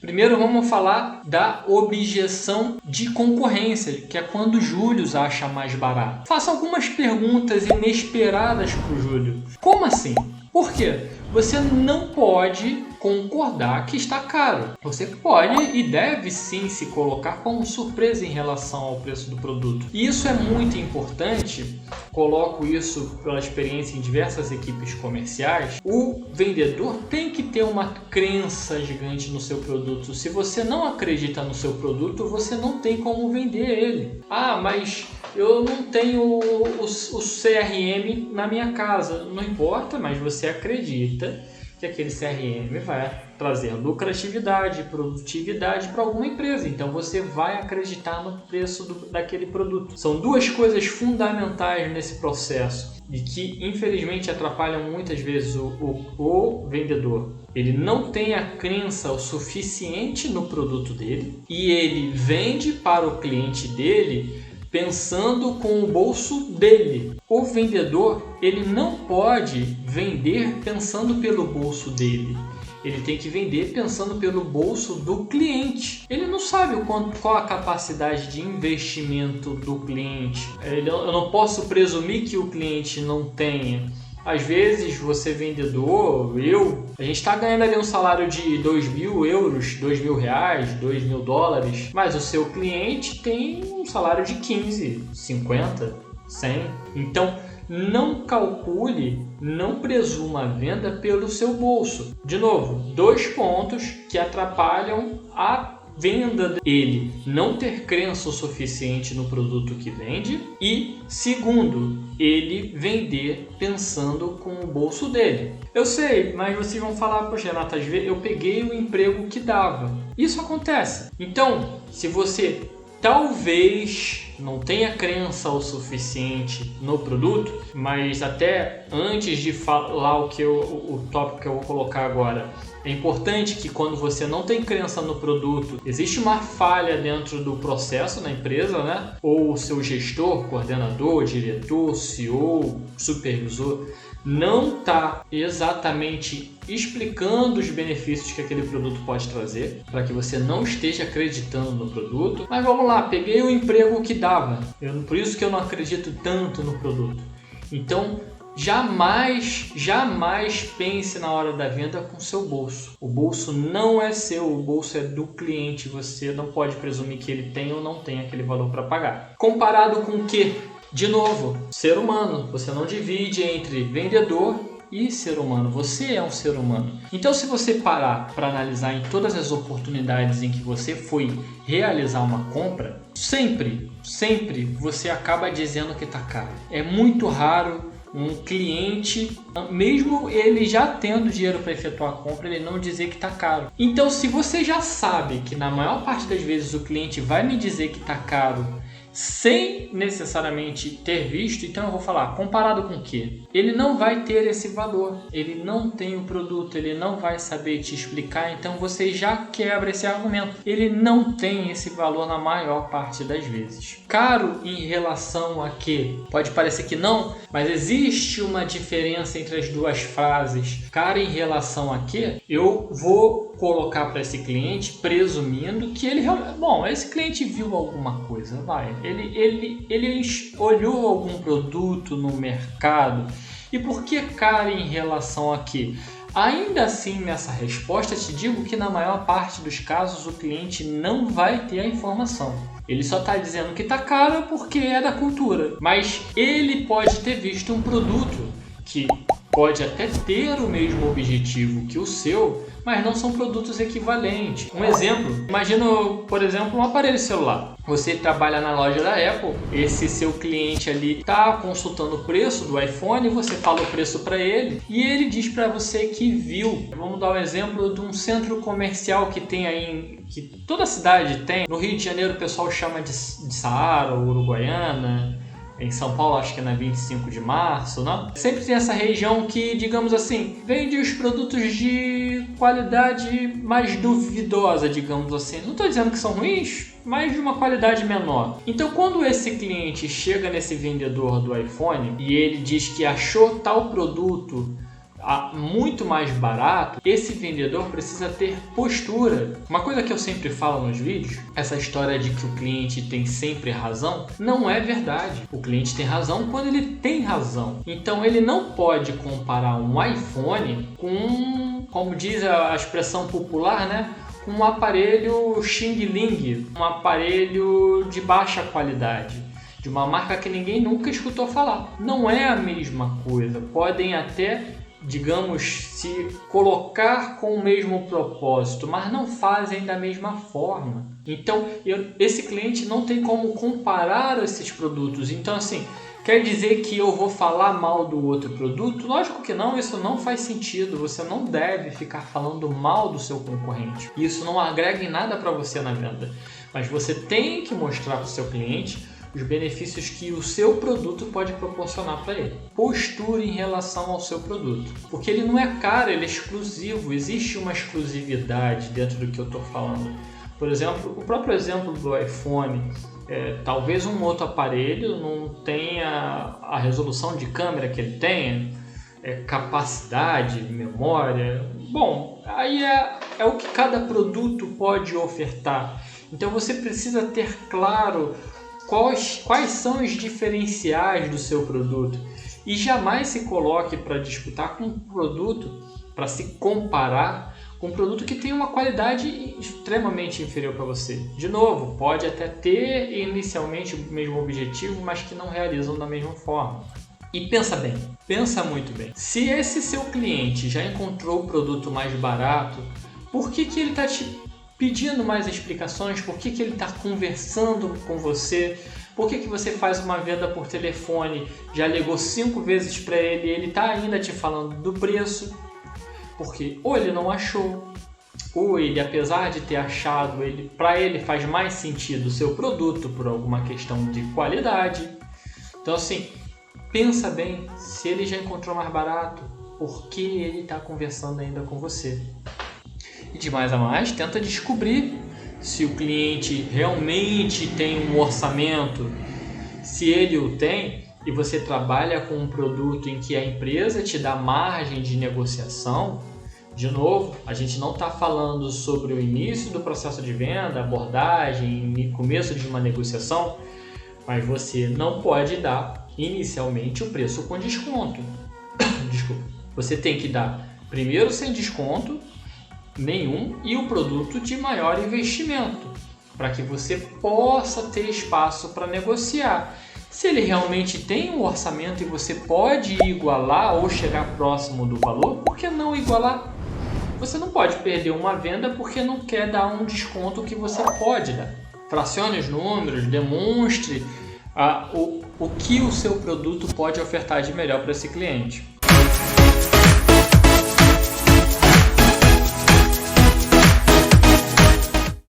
Primeiro vamos falar da objeção de concorrência, que é quando o Júlio acha mais barato. Faça algumas perguntas inesperadas para o Júlio. Como assim? Por quê? Você não pode concordar que está caro. Você pode e deve sim se colocar como surpresa em relação ao preço do produto. E isso é muito importante, coloco isso pela experiência em diversas equipes comerciais. O vendedor tem que ter uma crença gigante no seu produto. Se você não acredita no seu produto, você não tem como vender ele. Ah, mas eu não tenho o CRM na minha casa. Não importa, mas você acredita que aquele CRM vai trazer lucratividade, produtividade para alguma empresa. Então você vai acreditar no preço daquele produto. São duas coisas fundamentais nesse processo e que infelizmente atrapalham muitas vezes o vendedor. Ele não tem a crença o suficiente no produto dele e ele vende para o cliente dele pensando com o bolso dele. O vendedor, ele não pode vender pensando pelo bolso dele. Ele tem que vender pensando pelo bolso do cliente. Ele não sabe qual a capacidade de investimento do cliente. Eu não posso presumir que o cliente não tenha. Às vezes você vendedor, a gente está ganhando ali um salário de 2.000 euros, 2.000 reais, 2.000 dólares, mas o seu cliente tem um salário de 15, 50, 100. Então não calcule, não presuma a venda pelo seu bolso. De novo, 2 pontos que atrapalham a venda dele: não ter crença o suficiente no produto que vende e, segundo, ele vender pensando com o bolso dele. Eu sei, mas vocês vão falar: poxa, Renato, às vezes eu peguei o emprego que dava. Isso acontece. Então, se você talvez não tenha crença o suficiente no produto, mas até antes de falar o tópico que eu vou colocar agora, é importante que quando você não tem crença no produto, existe uma falha dentro do processo na empresa, né? Ou o seu gestor, coordenador, diretor, CEO, supervisor não está exatamente explicando os benefícios que aquele produto pode trazer, para que você não esteja acreditando no produto. Mas vamos lá, peguei o emprego que dava, por isso que eu não acredito tanto no produto. Então, jamais pense na hora da venda com seu bolso. O bolso não é seu, o bolso é do cliente. Você não pode presumir que ele tem ou não tem aquele valor para pagar. Comparado com o quê? De novo, ser humano. Você não divide entre vendedor e ser humano. Você é um ser humano. Então, se você parar para analisar em todas as oportunidades em que você foi realizar uma compra, sempre você acaba dizendo que está caro. É muito raro um cliente, mesmo ele já tendo dinheiro para efetuar a compra, ele não dizer que está caro. Então, se você já sabe que na maior parte das vezes o cliente vai me dizer que está caro sem necessariamente ter visto, então eu vou falar, comparado com o quê? Ele não vai ter esse valor, ele não tem o produto, ele não vai saber te explicar, então você já quebra esse argumento. Ele não tem esse valor na maior parte das vezes. Caro em relação a quê? Pode parecer que não, mas existe uma diferença entre as duas frases. Caro em relação a quê? Eu vou colocar para esse cliente presumindo que ele... Bom, esse cliente viu alguma coisa, ele olhou algum produto no mercado. E por que caro em relação a quê? Ainda assim, nessa resposta, te digo que na maior parte dos casos o cliente não vai ter a informação. Ele só está dizendo que está caro porque é da cultura. Mas ele pode ter visto um produto que pode até ter o mesmo objetivo que o seu, mas não são produtos equivalentes. Um exemplo, imagina, por exemplo, um aparelho celular. Você trabalha na loja da Apple, esse seu cliente ali está consultando o preço do iPhone, você fala o preço para ele e ele diz para você que viu. Vamos dar um exemplo de um centro comercial que tem aí, que toda cidade tem. No Rio de Janeiro o pessoal chama de Saara ou Uruguaiana. Em São Paulo, acho que é na 25 de março, né? Sempre tem essa região que, digamos assim, vende os produtos de qualidade mais duvidosa, digamos assim. Não estou dizendo que são ruins, mas de uma qualidade menor. Então, quando esse cliente chega nesse vendedor do iPhone e ele diz que achou tal produto muito mais barato, esse vendedor precisa ter postura. Uma coisa que eu sempre falo nos vídeos, essa história de que o cliente tem sempre razão, não é verdade. O cliente tem razão quando ele tem razão. Então ele não pode comparar um iPhone com, como diz a expressão popular, né? Com um aparelho Xing Ling, um aparelho de baixa qualidade, de uma marca que ninguém nunca escutou falar. Não é a mesma coisa. Podem até, digamos, se colocar com o mesmo propósito, mas não fazem da mesma forma. Então, esse cliente não tem como comparar esses produtos. Então, assim, quer dizer que eu vou falar mal do outro produto? Lógico que não, isso não faz sentido. Você não deve ficar falando mal do seu concorrente. Isso não agrega em nada para você na venda. Mas você tem que mostrar para o seu cliente os benefícios que o seu produto pode proporcionar para ele. Postura em relação ao seu produto. Porque ele não é caro, ele é exclusivo. Existe uma exclusividade dentro do que eu estou falando. Por exemplo, o próprio exemplo do iPhone. Talvez um outro aparelho não tenha a resolução de câmera que ele tenha, capacidade, memória. Bom, aí é o que cada produto pode ofertar. Então você precisa ter claro quais são os diferenciais do seu produto e jamais se coloque para disputar com um produto, para se comparar com um produto que tem uma qualidade extremamente inferior para você. De novo, pode até ter inicialmente o mesmo objetivo, mas que não realizam da mesma forma. E pensa bem, pensa muito bem. Se esse seu cliente já encontrou o produto mais barato, por que ele está te pedindo mais explicações? Por que ele está conversando com você? Por que você faz uma venda por telefone, já ligou 5 vezes para ele e ele está ainda te falando do preço? Porque ou ele não achou, ou ele, apesar de ter achado, para ele faz mais sentido o seu produto por alguma questão de qualidade. Então assim, pensa bem, se ele já encontrou mais barato, por que ele está conversando ainda com você? E de mais a mais, tenta descobrir se o cliente realmente tem um orçamento. Se ele o tem e você trabalha com um produto em que a empresa te dá margem de negociação, de novo, a gente não está falando sobre o início do processo de venda, abordagem e começo de uma negociação, mas você não pode dar inicialmente o preço com desconto. Desculpa. Você tem que dar primeiro sem desconto nenhum e o produto de maior investimento, para que você possa ter espaço para negociar. Se ele realmente tem um orçamento e você pode igualar ou chegar próximo do valor, por que não igualar? Você não pode perder uma venda porque não quer dar um desconto que você pode dar. Fracione os números, demonstre o que o seu produto pode ofertar de melhor para esse cliente.